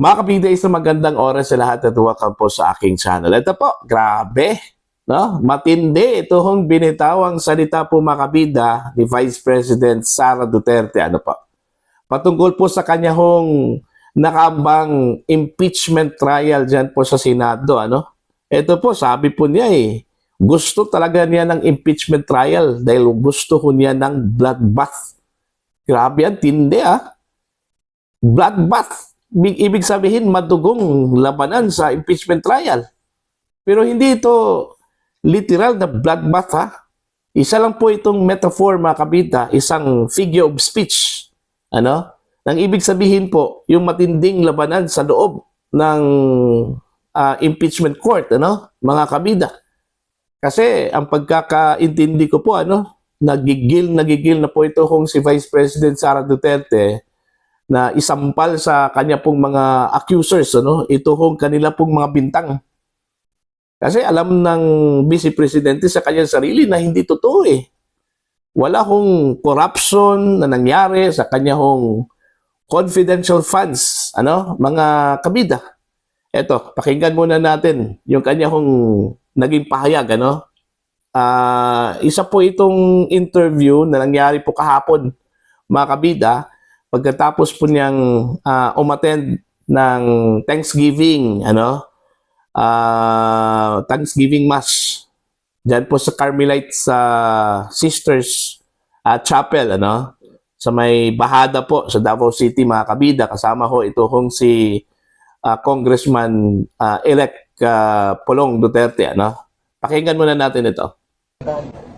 Mga kabida, isang magandang oras sa lahat at welcome po sa aking channel. Ito po, grabe, no? Matindi itong binitawang salita po mga kabida ni Vice President Sara Duterte. Ano po? Patungkol po sa kanya hong nakambang impeachment trial dyan po sa Senado. Ano? Ito po, sabi po niya gusto talaga niya ng impeachment trial dahil gusto ko niya ng bloodbath. Grabe yan, tindi Bloodbath. Ibig sabihin, madugong labanan sa impeachment trial. Pero hindi ito literal na bloodbath Isa lang po itong metaphor mga kabita, isang figure of speech. Ano? Nang ibig sabihin po, yung matinding labanan sa loob ng impeachment court, mga kabida. Kasi ang pagkakaintindi ko po, nagigil na po ito kung si Vice President Sara Duterte na isampal sa kanya pong mga accusers, ito hong kanila pong mga bintang. Kasi alam ng Vice Presidente sa kanyang sarili na hindi totoo Wala hong corruption na nangyari sa kanya hong confidential funds, mga kabida. Eto, pakinggan muna natin yung kanya hong naging pahayag, isa po itong interview na nangyari po kahapon, mga kabida, pagkatapos po niyang umattend ng Thanksgiving, Thanksgiving Mass diyan po sa Carmelite Sisters Chapel, sa may bahada po sa Davao City, mga kabida. Kasama ho ito hong si Congressman elect Pulong Duterte, Pakinggan muna natin ito.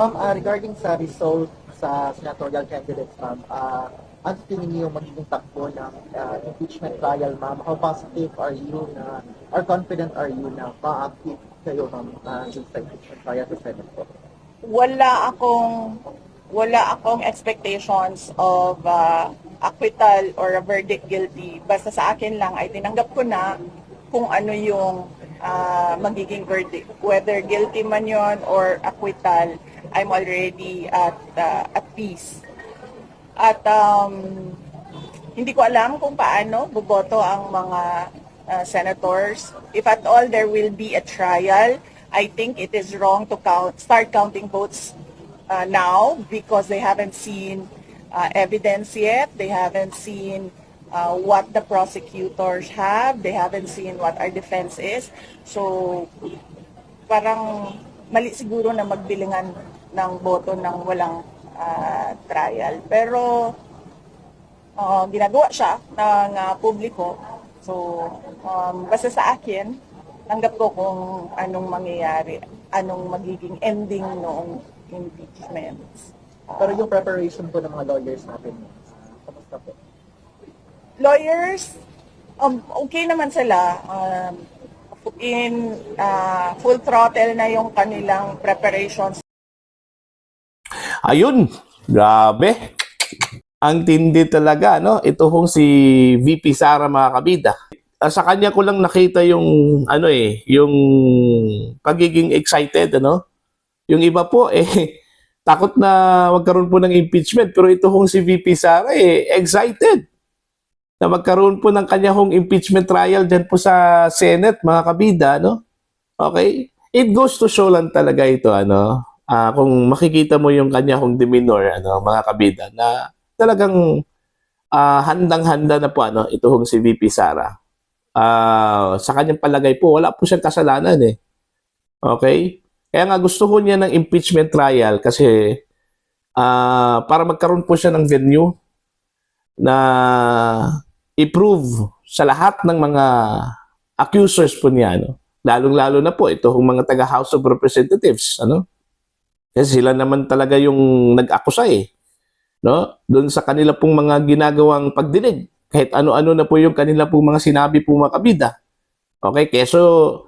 Ma'am, regarding sa result sa senatorial candidates, ma'am, ano tingin niyo magiging takbo ng impeachment trial, ma'am? How positive are you na, or confident are you na ma-active kayo, ma'am, sa impeachment trial sa Senate po? Wala akong expectations of acquittal or a verdict guilty. Basta sa akin lang ay tinanggap ko na kung ano yung magiging verdict. Whether guilty man yon or acquittal, I'm already at peace. At hindi ko alam kung paano boboto ang mga senators. If at all there will be a trial, I think it is wrong to start counting votes now because they haven't seen evidence yet. They haven't seen what the prosecutors have. They haven't seen what our defense is. So, parang mali siguro na magbilingan ng boto ng walang trial. Pero, ginagawa siya ng publiko. So, basta sa akin, tanggap ko kung anong mangyayari, anong magiging ending noong impeachment. Pero yung preparation po ng mga lawyers natin, kamusta po? Lawyers, okay naman sila. In full throttle na yung kanilang preparations. Ayun, grabe. Ang tindi talaga, Ito hong si VP Sara, mga kabida. Sa kanya ko lang nakita yung yung pagiging excited, Yung iba po takot na magkaroon po ng impeachment, pero ito hong si VP Sara excited na magkaroon po ng kanya hong impeachment trial dyan po sa Senate, mga kabida, Okay? It goes to show lang talaga ito, kung makikita mo yung kanya hong demeanor, mga kabida, na talagang handang-handa na po, ito hong si VP Sara. Sa kanyang palagay po, wala po siyang kasalanan Okay? Kaya nga gusto ko niya ng impeachment trial kasi para magkaroon po siya ng venue na i-prove sa lahat ng mga accusers po niya, lalong-lalo na po ito mga taga House of Representatives, Kasi sila naman talaga yung nag-akusa doon sa kanila pong mga ginagawang pagdinig. Kahit ano-ano na po yung kanila pong mga sinabi po, mga kabida. Okay, keso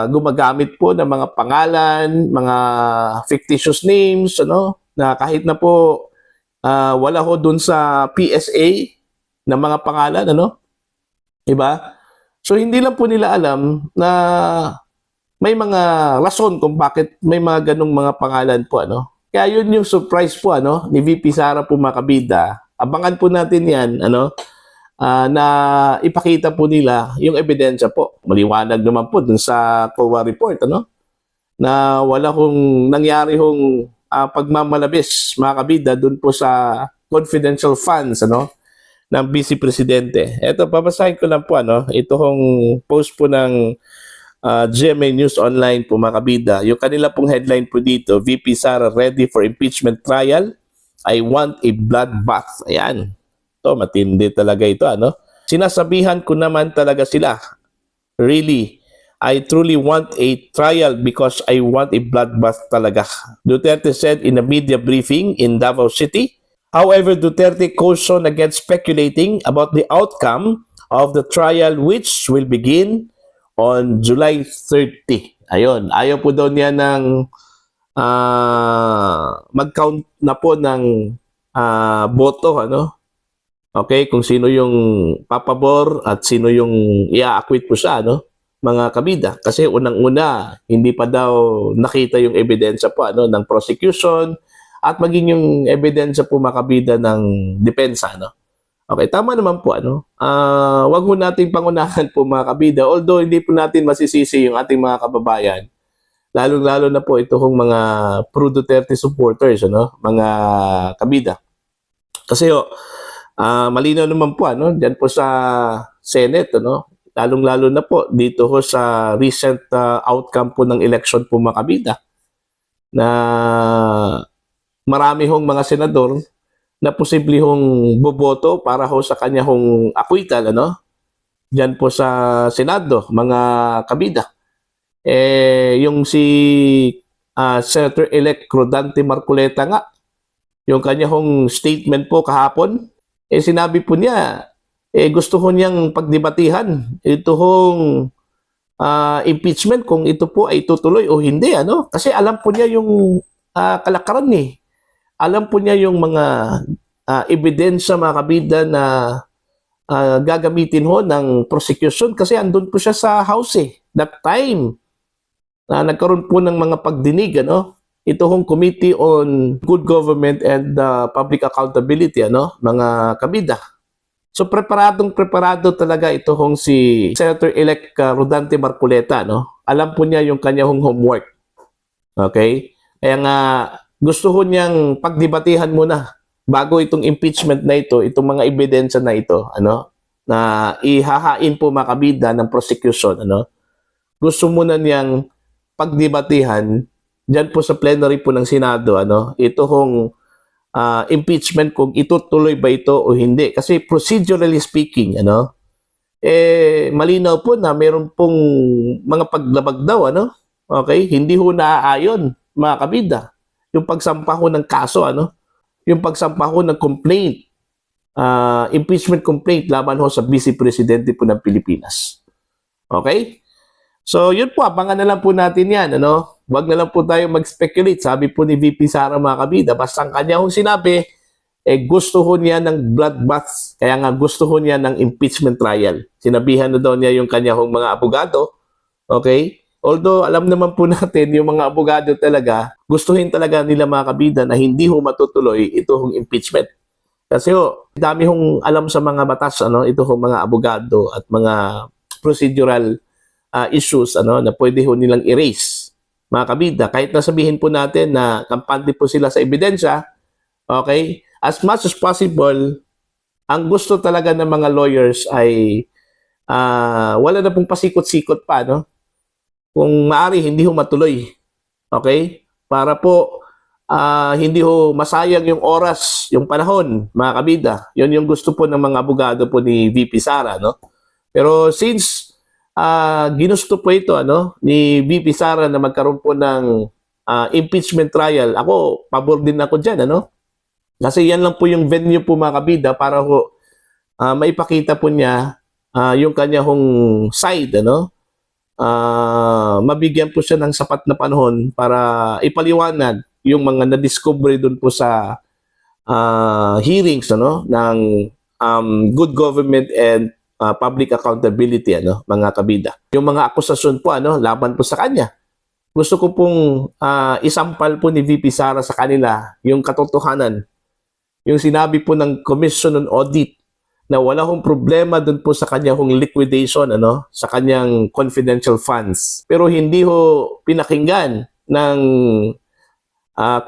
gumagamit po ng mga pangalan, mga fictitious names, na kahit na po wala ho doon sa PSA na mga pangalan, Diba? So hindi lang po nila alam na may mga rason kung bakit may mga ganong mga pangalan po, Kaya yun yung surprise po, ni VP Sara po, mga kabida. Abangan po natin yan, na ipakita po nila yung ebidensya po. Maliwanag naman po dun sa COA report, ano? Na wala hong nangyari hong pagmamalabis, mga kabida, dun po sa confidential funds, ano, ng Vice Presidente. Ito, babasahin ko lang po, ano, ito hong post po ng GMA News Online po, mga kabida. Yung kanila pong headline po dito, VP Sara ready for impeachment trial. I want a bloodbath. Ayan. Ito, matindi talaga ito, ano. Sinasabihan ko naman talaga sila. Really, I truly want a trial because I want a bloodbath talaga. Duterte said in a media briefing in Davao City. However, Duterte cautioned against speculating about the outcome of the trial which will begin on July 30. Ayun, ayaw po daw niya ng mag-count na po ng boto, ano? Okay, kung sino yung papabor at sino yung i-acquit po siya, no? Mga kabida. Kasi unang-una, hindi pa daw nakita yung ebidensya po, ano, ng prosecution at maging yung ebidensya po, mga kabida, ng depensa, no? Okay, tama naman po, ano? Wag mo nating pangunahan po, mga kabida, although hindi po natin masisisi yung ating mga kababayan, lalong-lalo na po itong mga pro-Duterte supporters, ano? Mga kabida. Kasi malinaw naman po, ano, diyan po sa Senate, ano, lalong-lalo na po dito ho sa recent outcome po ng election po, mga kabida, na marami hong mga senador na posible hong boboto para ho sa kanya hong acquittal, ano, diyan po sa Senado, mga kabida. Yung si Senator-elect Rodante Marcoleta nga, yung kanya hong statement po kahapon, sinabi po niya, gusto ho niyang pagdebatihan ito hong impeachment kung ito po ay tutuloy o hindi, ano? Kasi alam po niya yung kalakaran eh. Alam po niya yung mga ebidensya, mga kabida, na gagamitin ho ng prosecution kasi andun po siya sa House eh. That time na nagkaroon po ng mga pagdinig, ano? Ito hong Committee on Good Government and Public Accountability, ano, mga kabida. So preparado talaga ito hong si Senator-elect Rodante Marcoleta, no? Alam po niya yung kanya hong homework. Okay? Kaya nga gusto ho niyang pagdebatihan muna bago itong impeachment na ito, itong mga ebidensya na ito, ano, na ihahain po, mga kabida, ng prosecution, ano. Gusto muna niyang pagdebatihan diyan po sa plenary po ng Senado, ano, ito hong impeachment kung itutuloy ba ito o hindi. Kasi procedurally speaking, ano, malinaw po na meron pong mga paglabag daw, ano, okay? Hindi ho naaayon, mga kabida, yung pagsampa ho ng kaso, ano, yung pagsampa ho ng complaint, impeachment complaint laban ho sa Vice Presidente po ng Pilipinas. Okay? So, yun po, abangan na lang po natin yan, ano? Huwag na lang po tayo mag-speculate. Sabi po ni VP Sara, mga kabida, basta ang kanya hong sinabi, gusto ho niya ng bloodbath, kaya nga gusto ho niya ng impeachment trial. Sinabihan na daw niya yung kanya hong mga abogado, okay? Although, alam naman po natin, yung mga abogado talaga, gustuhin talaga nila, mga kabida, na hindi ho matutuloy ito hong impeachment. Kasi ho, dami hong alam sa mga batas, ano, ito hong mga abogado at mga procedural issues, ano, na pwede ho nilang erase, mga kabida. Kahit nasabihin po natin na kampante po sila sa ebidensya, okay, as much as possible, ang gusto talaga ng mga lawyers ay wala na pong pasikot-sikot pa, no? Kung maari, hindi ho matuloy, okay, para po hindi ho masayang yung oras, yung panahon, mga kabida. Yun yung gusto po ng mga abogado po ni VP Sara, no? Pero since ginusto po ito, ano, ni VP Sara na magkaroon po ng impeachment trial, ako, pabor din ako dyan, ano? Kasi yan lang po yung venue po, mga kabida, para ho maipakita po niya yung kanya hong side, ano? Mabigyan po siya ng sapat na panahon para ipaliwanag yung mga na-discovery doon po sa hearings, ano, ng good government and public accountability, ano, mga kabida. Yung mga akusasyon po, ano, laban po sa kanya. Gusto ko pong isampal po ni VP Sara sa kanila yung katotohanan. Yung sinabi po ng Commission on Audit na wala hong problema dun po sa kanya hong liquidation, sa kanyang confidential funds. Pero hindi ho pinakinggan ng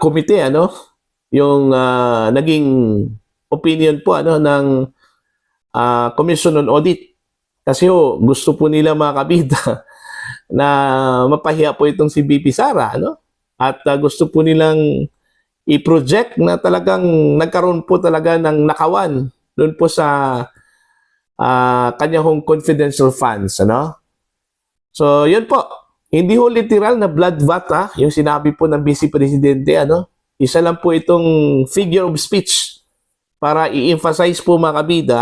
komite, yung naging opinion po ng Commission on Audit. Kasi gusto po nila mga kabida na mapahiya po itong si BP Sara, At gusto po nilang i-project na talagang nagkaroon po talaga ng nakawan doon po sa kanyang confidential funds, So, yun po. Hindi ho literal na blood bath, yung sinabi po ng Vice Presidente, Isa lang po itong figure of speech para i-emphasize po mga kabida,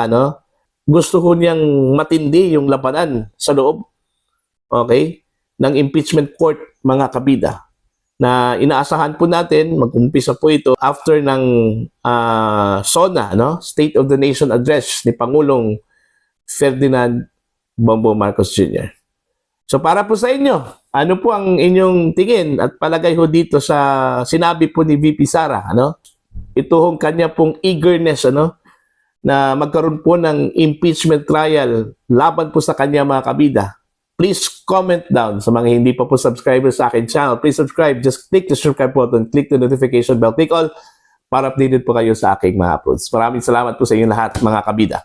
Gusto ko niyang matindi yung labanan sa loob, okay, ng impeachment court, mga kabida, na inaasahan po natin mag-umpisa po ito after ng SONA, State of the Nation Address ni Pangulong Ferdinand Bongbong Marcos Jr. So para po sa inyo, ano po ang inyong tingin at palagay ho dito sa sinabi po ni VP Sara, Ito hong kanya pong eagerness, na magkaroon po ng impeachment trial laban po sa kanya, mga kabida. Please comment down sa mga hindi pa po subscribers sa akin channel. Please subscribe. Just click the subscribe button, click the notification bell, click all para updated po kayo sa aking mga uploads. Maraming salamat po sa inyo lahat, mga kabida.